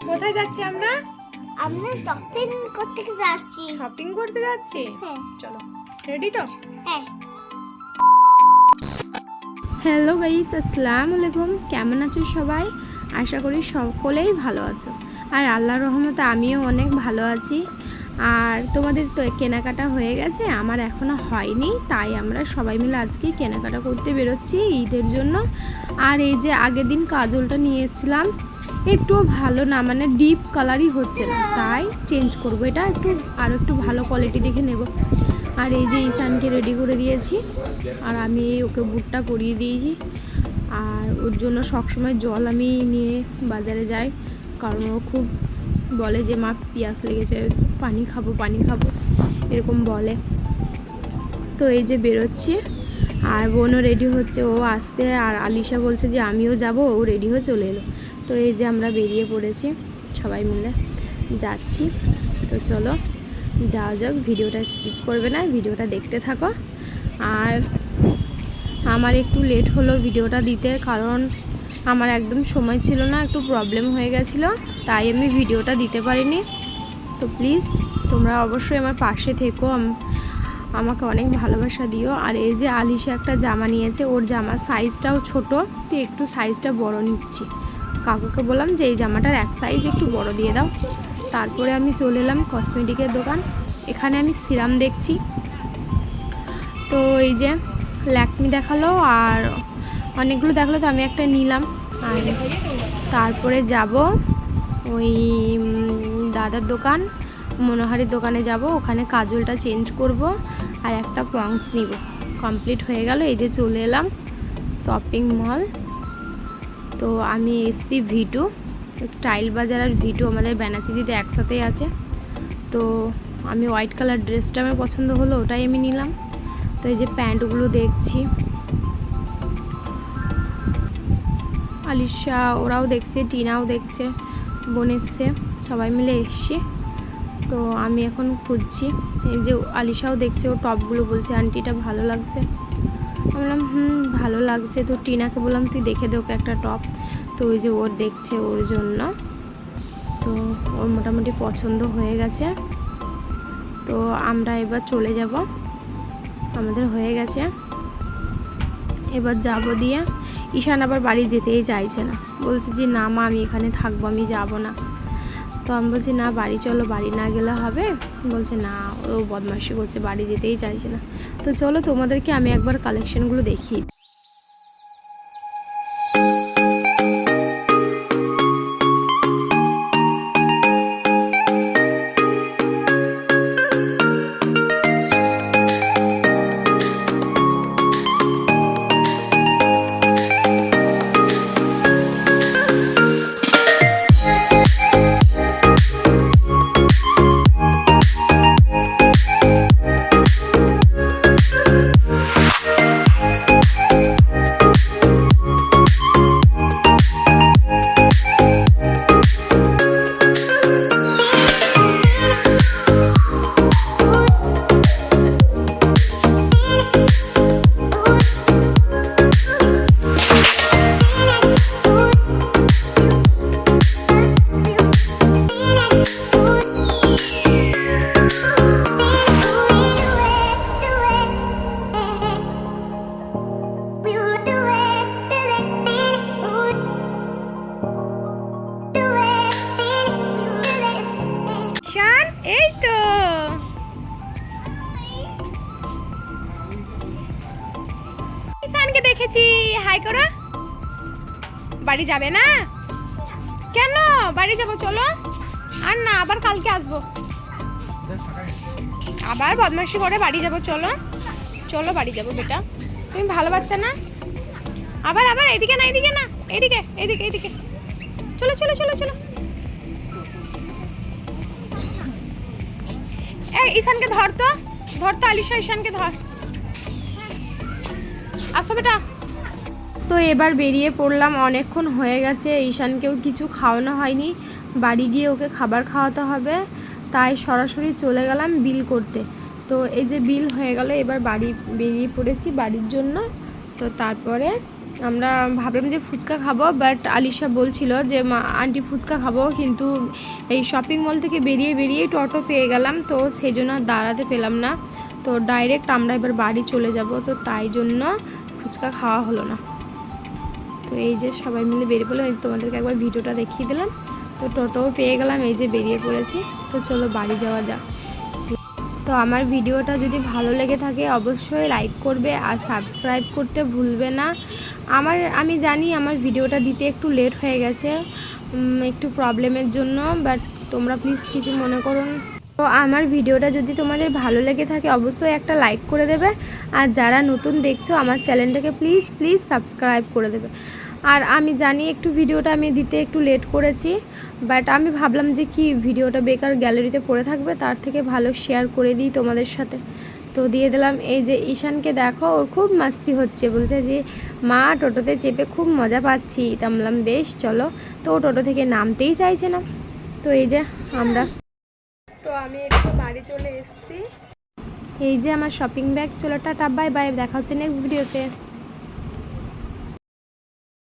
কোথায় যাচ্ছি আমরা? আমরা শপিং করতে যাচ্ছি। শপিং করতে যাচ্ছি? হ্যাঁ। চলো, রেডি তো? হ্যাঁ। হ্যালো গাইস, আসসালামু আলাইকুম। কেমন আছো সবাই? আশা করি সকলেই ভালো আছো। আর আল্লাহর রহমতে আমিও অনেক ভালো আছি। আর তোমাদের তো কেনাকাটা হয়ে গেছে, আমার এখনও হয়নি, তাই আমরা সবাই মিলে আজকে কেনাকাটা করতে বেরোচ্ছি ঈদের জন্য। আর এই যে আগের দিন কাজলটা নিয়ে এসেছিলাম, একটু ভালো না, মানে ডিপ কালারই হচ্ছে না, তাই চেঞ্জ করব। এটা আরও একটু ভালো কোয়ালিটি দেখে নেব। আর এই যে ঈশানকে রেডি করে দিয়েছি, আর আমি ওকে বুটটা পরিয়ে দিয়েছি। আর ওর জন্য সবসময় জল আমি নিয়ে বাজারে যাই, কারণ ও খুব বলে যে মা পিয়াস লেগেছে, পানি খাবো এরকম বলে। তো এই যে বেরোচ্ছি, আর বোনও রেডি হচ্ছে, ও আসছে। আর আলিশা বলছে যে আমিও যাব, ও রেডি হয়ে চলে এলো। তো এই যে আমরা বেরিয়ে পড়েছি, সবাই মিলে যাচ্ছি। তো চলো যাওয়া যাক, ভিডিওটা স্কিপ করবে না, ভিডিওটা দেখতে থাকো। আর আমার একটু লেট হলো ভিডিওটা দিতে, কারণ আমার একদম সময় ছিল না, একটু প্রবলেম হয়ে গেছিলো, তাই আমি ভিডিওটা দিতে পারিনি। তো প্লিজ তোমরা অবশ্যই আমার পাশে থেকো, আমাকে অনেক ভালোবাসা দিও। আর এই যে আলিশা একটা জামা নিয়েছে, ওর জামার সাইজটাও ছোট, তো একটু সাইজটা বড় নিচ্ছি। কাকুকে বললাম যে এই জামাটার এক সাইজ একটু বড় দিয়ে দাও। তারপরে আমি চলে এলাম কসমেটিকের দোকান। এখানে আমি সিরাম দেখছি, তো এই যে ল্যাকমি দেখালো আর অনেকগুলো দেখালো, তো আমি একটা নিলাম। আর তারপরে যাব ওই দাদার দোকান, মনোহারির দোকানে যাব, ওখানে কাজলটা চেঞ্জ করব আর একটা পংস নিব। কমপ্লিট হয়ে গেল। এই যে চলে এলাম শপিং মল। তো আমি এসছি V2 স্টাইল বাজার, আর V2 আমাদের ব্যানাচিদিতে একসাথেই আছে। তো আমি হোয়াইট কালার ড্রেসটা আমার পছন্দ হলো, ওটাই আমি নিলাম। তো এই যে প্যান্টগুলো দেখছি, আলিশা ওরাও দেখছে, টিনাও দেখছে, বোন এসছে, সবাই মিলে এসছি। তো আমি এখন খুঁজছি। এই যে আলিশাও দেখছে, ও টপগুলো বলছে আন্টিটা ভালো লাগছে। বললাম ভালো লাগছে। তো টিনাকে বললাম তুই দেখে দে ওকে একটা টপ। তো ওই যে ওর দেখছে ওর জন্য, তো ওর মোটামুটি পছন্দ হয়ে গেছে। তো আমরা এবার চলে যাব, আমাদের হয়ে গেছে, এবার যাব দিয়ে। ঈশান আবার বাড়ি যেতেই চাইছে না, বলছে যে না মা আমি এখানে থাকবো, আমি যাব না। তো আমি বলছি না বাড়ি চলো, বাড়ি না গেলে হবে। বলছে না, ও বদমাইশি করছে, বাড়ি যেতেই চাইছে না। তো চলো তোমাদেরকে আমি একবার কালেকশনগুলো দেখি। এই তো ঈশানকে দেখেছি, হাই করো। বাড়ি যাবে না? কেন? বাড়ি যাবো, চলো। আর না, আবার কালকে আসবো, আবার বদমাইশি করে বাড়ি যাবো। চলো চলো বাড়ি যাবো বেটা, তুমি ভালো বাচ্চা না। আবার আবার এদিকে না, এদিকে না, এদিকে এদিকে এদিকে, চলো চলো চলো চলো। এই ঈশানকে ধর তো, আলিশা ঈশানকে ধর, আসো বেটা। তো এবার বেরিয়ে পড়লাম, অনেকক্ষণ হয়ে গেছে, ঈশানকেও কিছু খাওয়ানো হয়নি, বাড়ি গিয়ে ওকে খাবার খাওয়াতে হবে, তাই সরাসরি চলে গেলাম বিল করতে। তো এই যে বিল হয়ে গেল, এবার বাড়ি বেরিয়ে পড়েছি বাড়ির জন্য। তো তারপরে আমরা ভাবলাম যে ফুচকা খাবো, বাট আলিশা বলছিল যে মা আন্টি ফুচকা খাবো, কিন্তু এই শপিং মল থেকে বেরিয়ে বেরিয়েই টোটো পেয়ে গেলাম, তো সেই জন্য আর দাঁড়াতে পেলাম না। তো ডাইরেক্ট আমরা এবার বাড়ি চলে যাব, তো তাই জন্য ফুচকা খাওয়া হলো না। তো এই যে সবাই মিলে বেরিয়ে পড়লো, তোমাদেরকে একবার ভিডিওটা দেখিয়ে দিলাম। তো টোটোও পেয়ে গেলাম, এই যে বেরিয়ে পড়েছি। তো চলো বাড়ি যাওয়া যাক। তো আমার ভিডিওটা যদি ভালো লেগে থাকে অবশ্যই লাইক করবে আর সাবস্ক্রাইব করতে ভুলবে না। আমি জানি আমার ভিডিওটা দিতে একটু লেট হয়ে গেছে, একটু প্রবলেমের জন্য, বাট তোমরা প্লিজ কিছু মনে করো না। তো আমার ভিডিওটা যদি তোমাদের ভালো লেগে থাকে অবশ্যই একটা লাইক করে দেবে, আর যারা নতুন দেখছো আমার চ্যানেলটাকে প্লিজ প্লিজ সাবস্ক্রাইব করে দেবে। আর আমি জানি একটু ভিডিওটা আমি দিতে একটু লেট করেছি, বাট আমি ভাবলাম যে কি ভিডিওটা বেকার গ্যালারিতে পড়ে থাকবে, তার থেকে ভালো শেয়ার করে দিই তোমাদের সাথে। তো দিয়ে দিলাম। এই যে ঈশানকে দেখো, ওর খুব মাস্তি হচ্ছে, বলছে যে মা টোটোতে চেপে খুব মজা পাচ্ছি। তা বললাম বেশ চলো। তো ও টোটো থেকে নামতেই চাইছে না। তো এই যে তো আমি একটু বাড়ি চলে এসেছি। এই যে আমার শপিং ব্যাগ। চলো টাটা, বাই বাই, দেখা হচ্ছে নেক্সট ভিডিওতে।